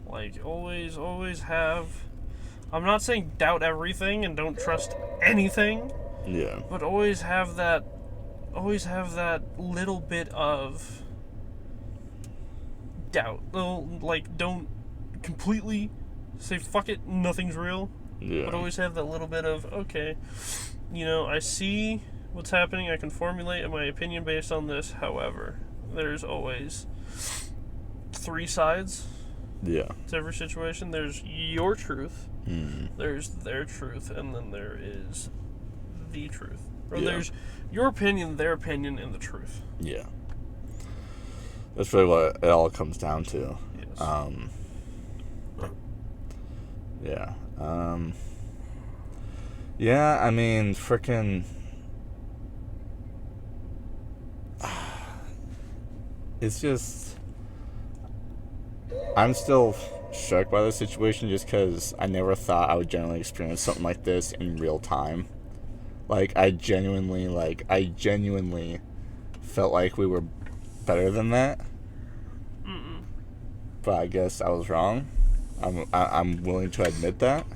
Like, always have... I'm not saying doubt everything and don't trust anything. Yeah. But always have that little bit of doubt. Like, don't completely say, fuck it, nothing's real. Yeah. But always have that little bit of, okay, I see what's happening, I can formulate my opinion based on this. However, there's always 3 sides to every situation. There's your truth, there's their truth, and then there is the truth. Or there's your opinion, their opinion, and the truth. Yeah. That's really what it all comes down to. Yes. Yeah. Yeah, I mean, frickin'... It's just... I'm still shook by the situation just because I never thought I would generally experience something like this in real time. Like, I genuinely felt like we were better than that. But I guess I was wrong. I'm willing to admit that.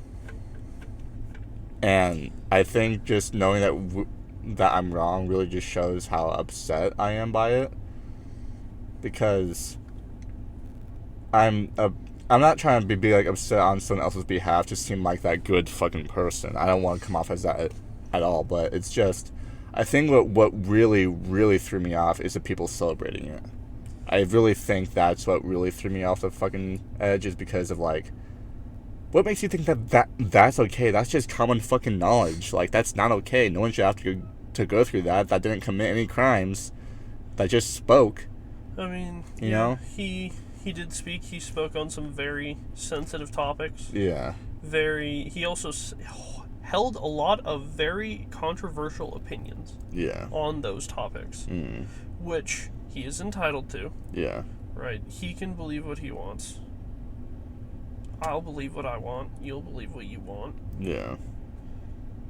And I think just knowing that I'm wrong really just shows how upset I am by it. Because I'm not trying to be like upset on someone else's behalf to seem like that good fucking person. I don't want to come off as that at all, but it's just, I think what really, really threw me off is the people celebrating it. I really think that's what really threw me off the fucking edge, is because of, like, what makes you think that's okay? That's just common fucking knowledge. Like, that's not okay. No one should have to go through that. That didn't commit any crimes. That just spoke. I mean, you know? He did speak. He spoke on some very sensitive topics. Yeah. He also held a lot of very controversial opinions. Yeah. On those topics. Which he is entitled to. Yeah. Right? He can believe what he wants. I'll believe what I want. You'll believe what you want. Yeah.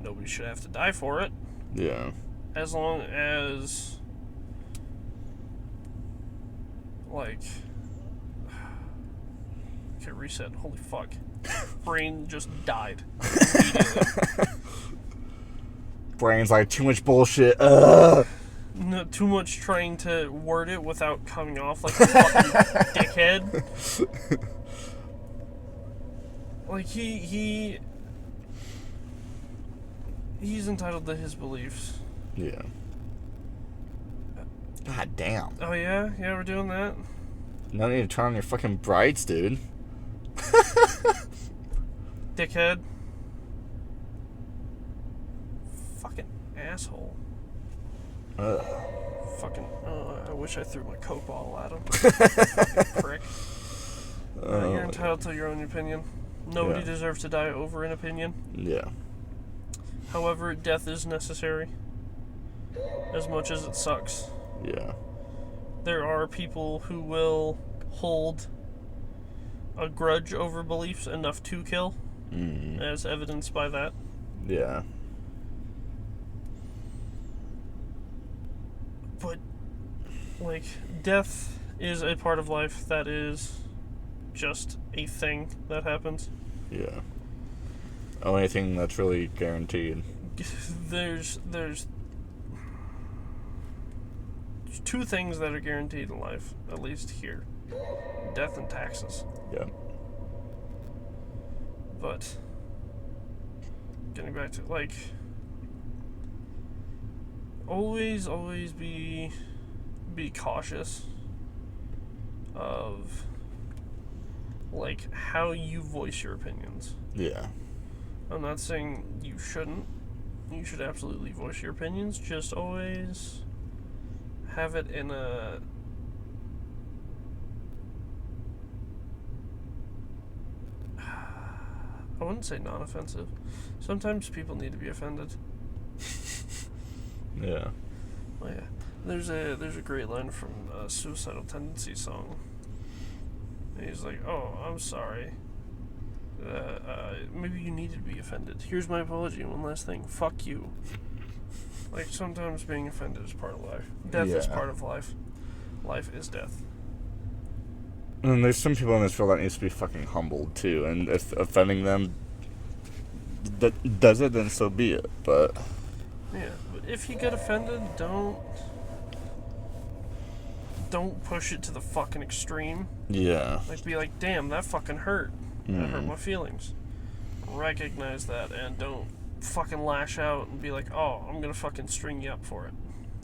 Nobody should have to die for it. Yeah. As long as... Like... Okay, reset. Holy fuck. Brain just died. Brain's like, too much bullshit. No, too much trying to word it without coming off like a fucking dickhead. Like, he's entitled to his beliefs. Yeah. God damn. Oh, yeah? Yeah, we're doing that? No need to turn on your fucking brights, dude. Dickhead. Fucking asshole. Ugh. Fucking, I wish I threw my Coke bottle at him. Fucking prick. You're entitled to your own opinion. Nobody deserves to die over an opinion. Yeah. However, death is necessary. As much as it sucks. Yeah. There are people who will hold a grudge over beliefs enough to kill, as evidenced by that. Yeah. But, like, death is a part of life that is just a thing that happens. Yeah. Only thing that's really guaranteed. There's two things that are guaranteed in life, at least here. Death and taxes. Yeah. But getting back to, like, always be cautious of, like, how you voice your opinions. Yeah. I'm not saying you shouldn't. You should absolutely voice your opinions. Just always have it in a... I wouldn't say non-offensive. Sometimes people need to be offended. Yeah. Oh yeah. There's a great line from a Suicidal Tendencies song. And he's like, "Oh, I'm sorry. Maybe you needed to be offended. Here's my apology. One last thing. Fuck you." Like, sometimes being offended is part of life. Death is part of life. Life is death. And there's some people in this world that needs to be fucking humbled too, and if offending them does it, then so be it. But yeah, but if you get offended, don't push it to the fucking extreme. Yeah. Like, be like, damn, that fucking hurt. That hurt my feelings. Recognize that and don't fucking lash out and be like, oh, I'm gonna fucking string you up for it.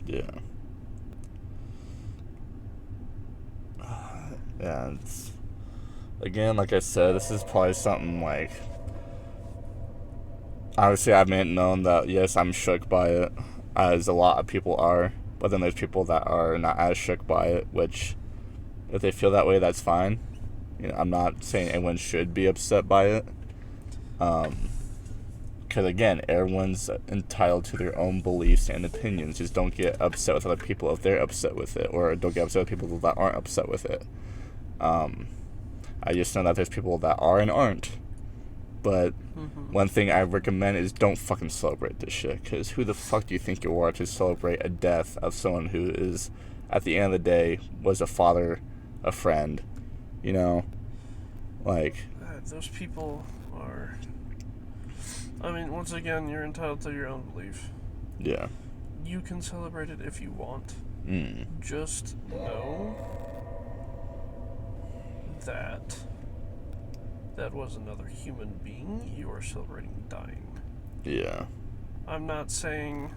Yeah. Yeah, it's, again, like I said, this is probably something like, obviously I've made it known that, yes, I'm shook by it, as a lot of people are, but then there's people that are not as shook by it, which, if they feel that way, that's fine. You know, I'm not saying anyone should be upset by it, because, again, everyone's entitled to their own beliefs and opinions. Just don't get upset with other people if they're upset with it, or don't get upset with people that aren't upset with it. I just know that there's people that are and aren't. But one thing I recommend is don't fucking celebrate this shit. Because who the fuck do you think you are to celebrate a death of someone who is, at the end of the day, was a father, a friend, you know? Like... those people are... I mean, once again, you're entitled to your own belief. Yeah. You can celebrate it if you want. Just know that that was another human being you are celebrating dying. Yeah. I'm not saying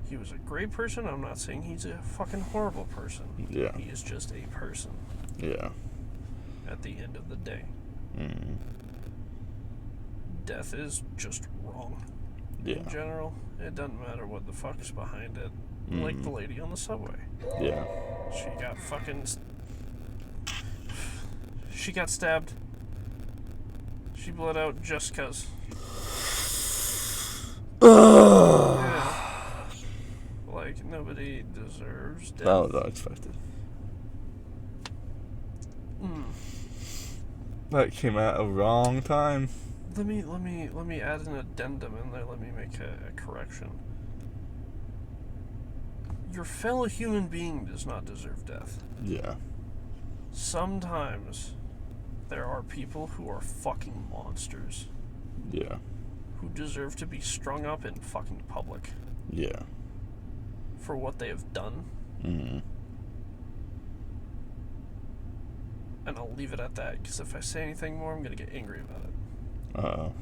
he was a great person. I'm not saying he's a fucking horrible person. Yeah. He is just a person. Yeah. At the end of the day. Death is just wrong. Yeah. In general, it doesn't matter what the fuck's behind it. Like the lady on the subway. Yeah. She got fucking... She got stabbed. She bled out just 'cause. Yeah. Like, nobody deserves death. That was unexpected. That came at a wrong time. Let me add an addendum in there. Let me make a correction. Your fellow human being does not deserve death. Yeah. Sometimes there are people who are fucking monsters. Yeah. Who deserve to be strung up in fucking public. Yeah. For what they have done. And I'll leave it at that, because if I say anything more, I'm going to get angry about it. Uh-oh.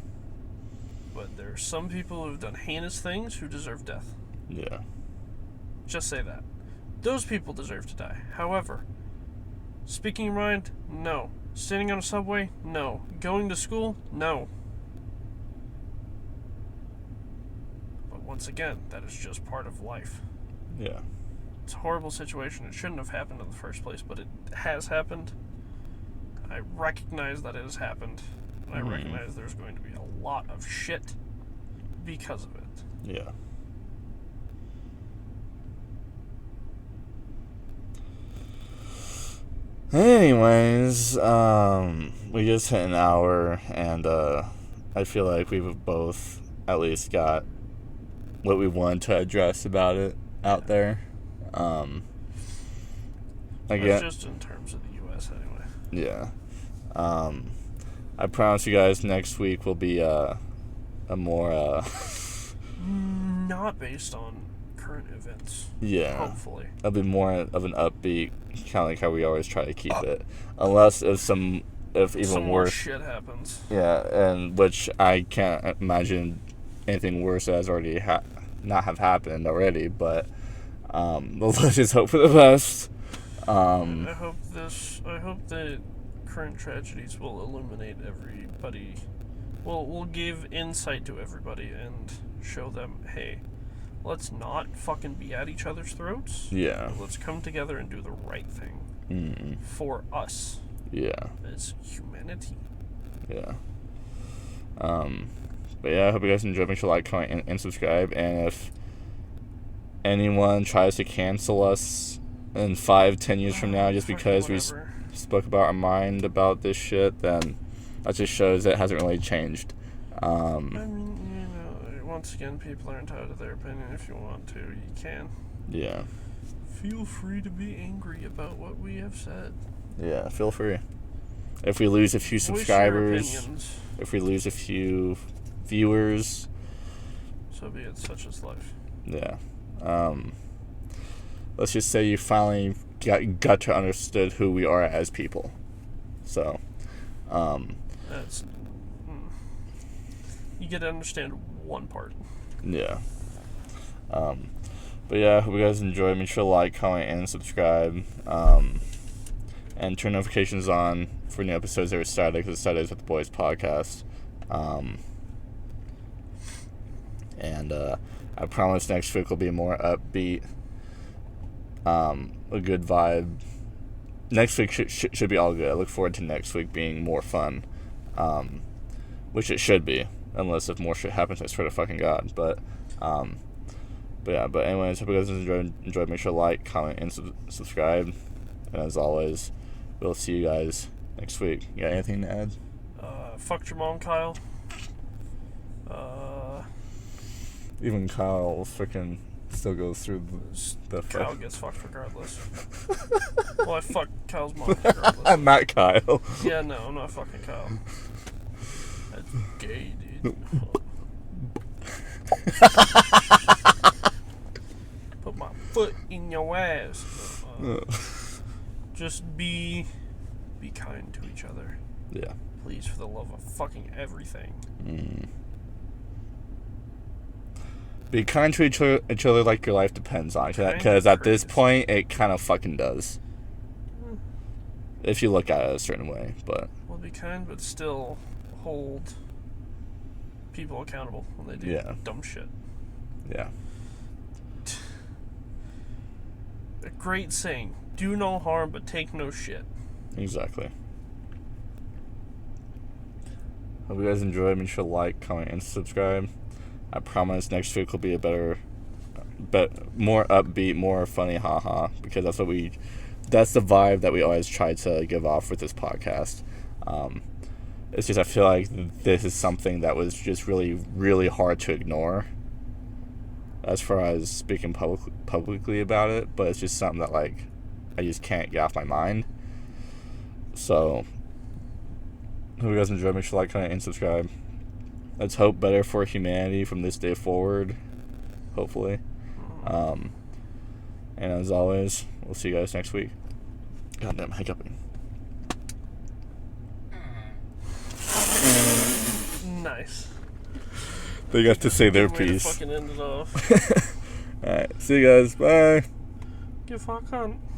But there are some people who've done heinous things who deserve death. Yeah. Just say that. Those people deserve to die. However, speaking your mind, no. Standing on a subway, no. Going to school, no. But once again, that is just part of life. Yeah. It's a horrible situation. It shouldn't have happened in the first place, but it has happened. I recognize that it has happened. And I recognize there's going to be a lot of shit because of it. Yeah. Anyways, we just hit an hour, and I feel like we've both at least got what we wanted to address about it out there. Again, That's just in terms of the U.S. anyway. Yeah. I promise you guys next week will be a more Not based on current events. yeah. Hopefully. It'll be more of an upbeat, kind of like how we always try to keep it, unless if even some worse more shit happens. Yeah, and which I can't imagine anything worse that has already not have happened already, but let's just hope for the best. I hope the current tragedies will illuminate everybody. Will give insight to everybody and show them, hey, let's not fucking be at each other's throats. Yeah. Let's come together and do the right thing for us. Yeah. As humanity. Yeah. But yeah, I hope you guys enjoyed. Make sure to like, comment, and subscribe. And if anyone tries to cancel us in 5-10 years from now just because we spoke about our mind about this shit, then that just shows it hasn't really changed. I mean, once again, people are entitled to their opinion. If you want to, you can. Yeah. Feel free to be angry about what we have said. Yeah, feel free. If we lose a few subscribers, if we lose a few viewers, so be it. Such is life. Yeah. Let's just say you finally got to understood who we are as people. So, that's you get to understand one part. Yeah. But yeah, I hope you guys enjoy. Make sure to like, comment, and subscribe. And turn notifications on for new episodes every Saturday, because Saturdays with the Boys podcast. And I promise next week will be more upbeat, a good vibe. Next week should be all good. I look forward to next week being more fun, which it should be, unless if more shit happens, I swear to fucking God. But anyways, hope you guys enjoyed. Make sure to like, comment, and subscribe. And as always, we'll see you guys next week. You got anything to add? Fuck your mom, Kyle. Even Kyle freaking still goes through the Kyle gets fucked regardless. Well, I fucked Kyle's mom regardless. I'm not Kyle. Yeah, no, I'm not fucking Kyle. That's gay, dude. Put my foot in your ass. Just be kind to each other. Yeah. Please, for the love of fucking everything. Be kind to each other like your life depends on it. Because at this point, it kind of fucking does. If you look at it a certain way, but... Well, be kind, but still hold people accountable when they do dumb shit. Yeah. A great saying. Do no harm, but take no shit. Exactly. Hope you guys enjoyed. Make sure to like, comment, and subscribe. I promise next week will be a better, more upbeat, more funny, haha, because that's the vibe that we always try to give off with this podcast. It's just I feel like this is something that was just really, really hard to ignore as far as speaking publicly about it, but it's just something that, like, I just can't get off my mind. So, hope you guys enjoy. Make sure to like, comment, and subscribe. Let's hope better for humanity from this day forward, hopefully. And as always, we'll see you guys next week. Goddamn hiccuping. Nice. They got to say their Good way to piece. fucking end it off. Alright, see you guys. Bye. You fuck cunt.